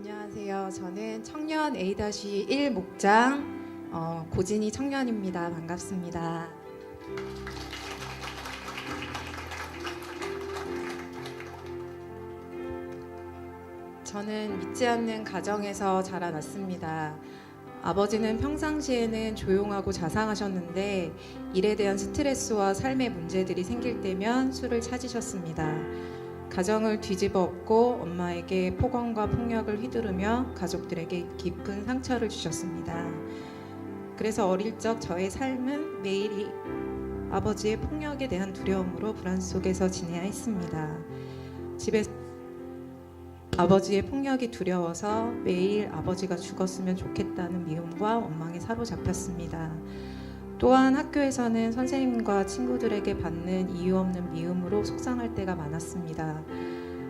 안녕하세요. 저는 청년 A-1 목장 고진희 청년입니다. 반갑습니다. 저는 믿지 않는 가정에서 자라났습니다. 아버지는 평상시에는 조용하고 자상하셨는데 일에 대한 스트레스와 삶의 문제들이 생길 때면 술을 찾으셨습니다. 가정을 뒤집어 엎고 엄마에게 폭언과 폭력을 휘두르며 가족들에게 깊은 상처를 주셨습니다. 그래서 어릴 적 저의 삶은 매일이 아버지의 폭력에 대한 두려움으로 불안 속에서 지내야 했습니다. 집에 아버지의 폭력이 두려워서 매일 아버지가 죽었으면 좋겠다는 미움과 원망에 사로잡혔습니다. 또한 학교에서는 선생님과 친구들에게 받는 이유 없는 미움으로 속상할 때가 많았습니다.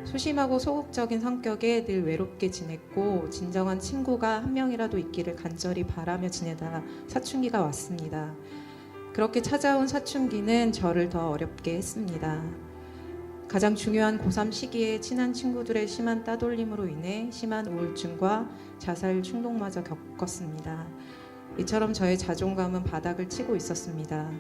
소심하고 소극적인 성격에 늘 외롭게 지냈고 진정한 친구가 한 명이라도 있기를 간절히 바라며 지내다 사춘기가 왔습니다. 그렇게 찾아온 사춘기는 저를 더 어렵게 했습니다. 가장 중요한 고3 시기에 친한 친구들의 심한 따돌림으로 인해 심한 우울증과 자살 충동마저 겪었습니다. 이처럼 저의 자존감은 바닥을 치고 있었습니다.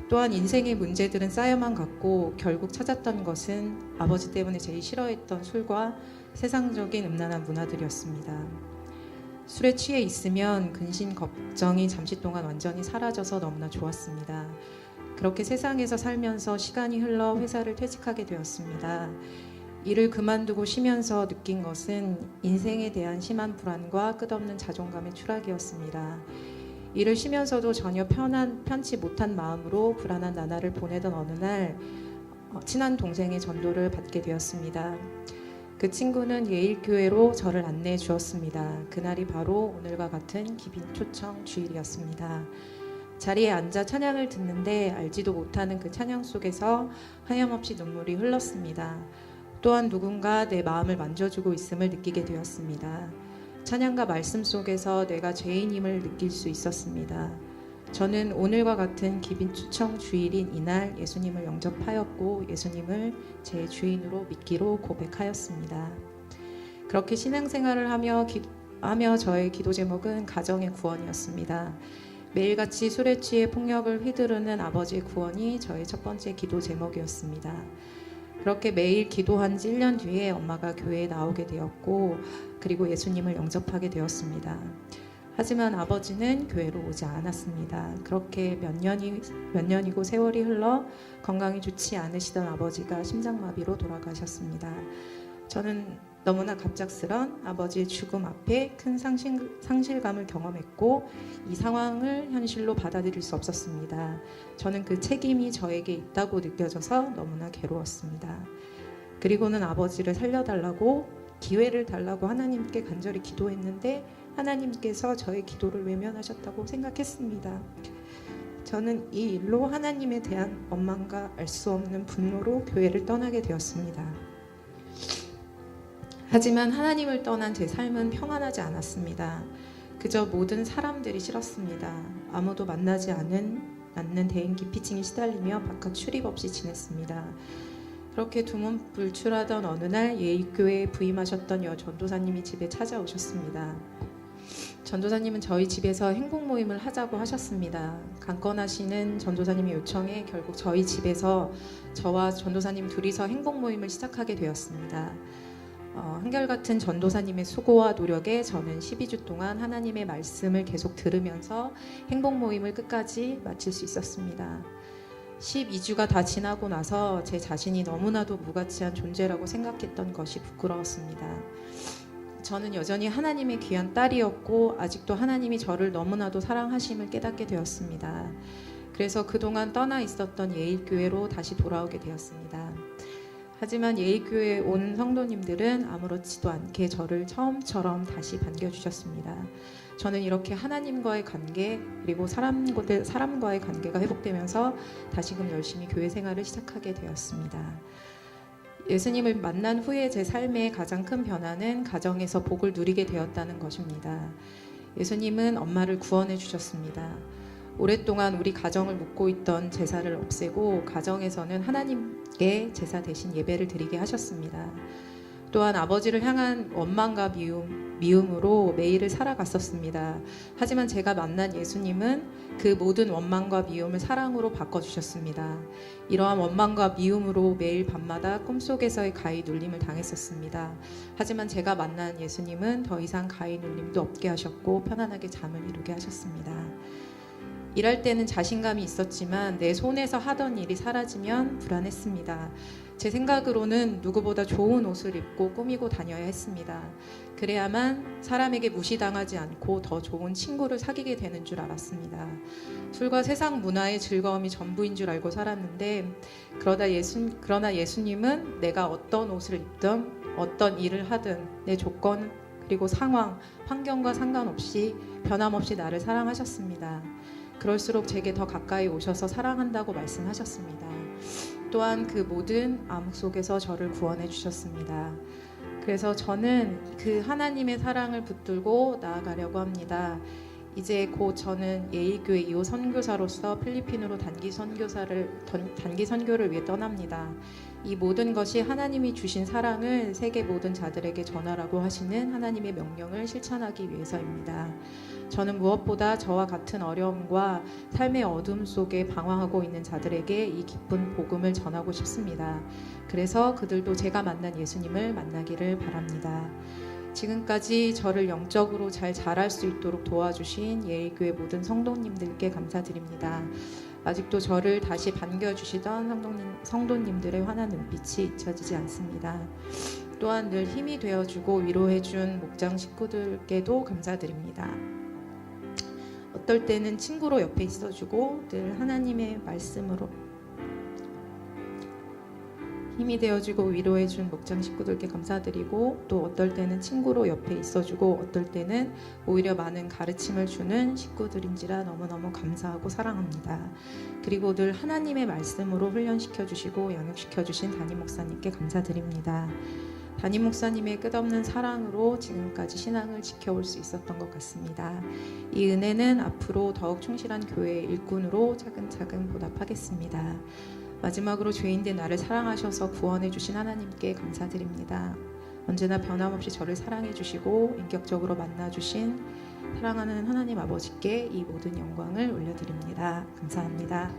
또한 인생의 문제들은 쌓여만 갔고 결국 찾았던 것은 아버지 때문에 제일 싫어했던 술과 세상적인 음란한 문화들이었습니다. 술에 취해 있으면 근심 걱정이 잠시 동안 완전히 사라져서 너무나 좋았습니다. 그렇게 세상에서 살면서 시간이 흘러 회사를 퇴직하게 되었습니다. 일을 그만두고 쉬면서 느낀 것은 인생에 대한 심한 불안과 끝없는 자존감의 추락이었습니다. 일을 쉬면서도 전혀 편치 못한 마음으로 불안한 나날을 보내던 어느 날 친한 동생의 전도를 받게 되었습니다. 그 친구는 예일교회로 저를 안내해 주었습니다. 그날이 바로 오늘과 같은 기빈 초청 주일이었습니다. 자리에 앉아 찬양을 듣는데 알지도 못하는 그 찬양 속에서 하염없이 눈물이 흘렀습니다. 또한 누군가 내 마음을 만져주고 있음을 느끼게 되었습니다. 찬양과 말씀 속에서 내가 죄인임을 느낄 수 있었습니다. 저는 오늘과 같은 기빈 초청 주일인 이날 예수님을 영접하였고 예수님을 제 주인으로 믿기로 고백하였습니다. 그렇게 신앙생활을 하며 저의 기도 제목은 가정의 구원이었습니다. 매일같이 술에 취해 폭력을 휘두르는 아버지의 구원이 저의 첫 번째 기도 제목이었습니다. 그렇게 매일 기도한 지 1년 뒤에 엄마가 교회에 나오게 되었고 그리고 예수님을 영접하게 되었습니다. 하지만 아버지는 교회로 오지 않았습니다. 그렇게 몇 년이고 세월이 흘러 건강이 좋지 않으시던 아버지가 심장마비로 돌아가셨습니다. 저는 너무나 갑작스런 아버지의 죽음 앞에 큰 상실감을 경험했고 이 상황을 현실로 받아들일 수 없었습니다. 저는 그 책임이 저에게 있다고 느껴져서 너무나 괴로웠습니다. 그리고는 아버지를 살려달라고 기회를 달라고 하나님께 간절히 기도했는데 하나님께서 저의 기도를 외면하셨다고 생각했습니다. 저는 이 일로 하나님에 대한 원망과 알 수 없는 분노로 교회를 떠나게 되었습니다. 하지만 하나님을 떠난 제 삶은 평안하지 않았습니다. 그저 모든 사람들이 싫었습니다. 아무도 만나지 않는 대인 기피증에 시달리며 바깥 출입 없이 지냈습니다. 그렇게 두문불출하던 어느 날 예일교회에 부임하셨던 여 전도사님이 집에 찾아오셨습니다. 전도사님은 저희 집에서 행복 모임을 하자고 하셨습니다. 강건하시는 전도사님의 요청에 결국 저희 집에서 저와 전도사님 둘이서 행복 모임을 시작하게 되었습니다. 한결같은 전도사님의 수고와 노력에 저는 12주 동안 하나님의 말씀을 계속 들으면서 행복 모임을 끝까지 마칠 수 있었습니다. 12주가 다 지나고 나서 제 자신이 너무나도 무가치한 존재라고 생각했던 것이 부끄러웠습니다. 저는 여전히 하나님의 귀한 딸이었고 아직도 하나님이 저를 너무나도 사랑하심을 깨닫게 되었습니다. 그래서 그동안 떠나 있었던 예일교회로 다시 돌아오게 되었습니다. 하지만 예일교회에 온 성도님들은 아무렇지도 않게 저를 처음처럼 다시 반겨주셨습니다. 저는 이렇게 하나님과의 관계 그리고 사람과의 관계가 회복되면서 다시금 열심히 교회 생활을 시작하게 되었습니다. 예수님을 만난 후에 제 삶의 가장 큰 변화는 가정에서 복을 누리게 되었다는 것입니다. 예수님은 엄마를 구원해 주셨습니다. 오랫동안 우리 가정을 묶고 있던 제사를 없애고 가정에서는 하나님께 제사 대신 예배를 드리게 하셨습니다. 또한 아버지를 향한 원망과 미움 미움으로 매일을 살아갔었습니다. 하지만 제가 만난 예수님은 그 모든 원망과 미움을 사랑으로 바꿔주셨습니다. 이러한 원망과 미움으로 매일 밤마다 꿈속에서의 가히 눌림을 당했었습니다. 하지만 제가 만난 예수님은 더 이상 가히 눌림도 없게 하셨고 편안하게 잠을 이루게 하셨습니다. 일할 때는 자신감이 있었지만 내 손에서 하던 일이 사라지면 불안했습니다. 제 생각으로는 누구보다 좋은 옷을 입고 꾸미고 다녀야 했습니다. 그래야만 사람에게 무시당하지 않고 더 좋은 친구를 사귀게 되는 줄 알았습니다. 술과 세상 문화의 즐거움이 전부인 줄 알고 살았는데 그러나 예수님은 내가 어떤 옷을 입든 어떤 일을 하든 내 조건 그리고 상황, 환경과 상관없이 변함없이 나를 사랑하셨습니다. 그럴수록 제게 더 가까이 오셔서 사랑한다고 말씀하셨습니다. 또한 그 모든 암흑 속에서 저를 구원해 주셨습니다. 그래서 저는 그 하나님의 사랑을 붙들고 나아가려고 합니다. 이제 곧 저는 예의교회 2호 선교사로서 필리핀으로 단기 선교를 위해 떠납니다. 이 모든 것이 하나님이 주신 사랑을 세계 모든 자들에게 전하라고 하시는 하나님의 명령을 실천하기 위해서입니다. 저는 무엇보다 저와 같은 어려움과 삶의 어둠 속에 방황하고 있는 자들에게 이 기쁜 복음을 전하고 싶습니다. 그래서 그들도 제가 만난 예수님을 만나기를 바랍니다. 지금까지 저를 영적으로 잘 자랄 수 있도록 도와주신 예일교회 모든 성도님들께 감사드립니다. 아직도 저를 다시 반겨주시던 성도님들의 환한 눈빛이 잊혀지지 않습니다. 또한 늘 힘이 되어주고 위로해준 목장 식구들께도 감사드립니다. 어떨 때는 친구로 옆에 있어주고 늘 하나님의 말씀으로 힘이 되어주고 위로해준 목장 식구들께 감사드리고 또 어떨 때는 친구로 옆에 있어주고 어떨 때는 오히려 많은 가르침을 주는 식구들인지라 너무너무 감사하고 사랑합니다. 그리고 늘 하나님의 말씀으로 훈련시켜주시고 양육시켜주신 담임 목사님께 감사드립니다. 담임 목사님의 끝없는 사랑으로 지금까지 신앙을 지켜올 수 있었던 것 같습니다. 이 은혜는 앞으로 더욱 충실한 교회의 일꾼으로 차근차근 보답하겠습니다. 마지막으로 죄인된 나를 사랑하셔서 구원해 주신 하나님께 감사드립니다. 언제나 변함없이 저를 사랑해 주시고 인격적으로 만나 주신 사랑하는 하나님 아버지께 이 모든 영광을 올려드립니다. 감사합니다.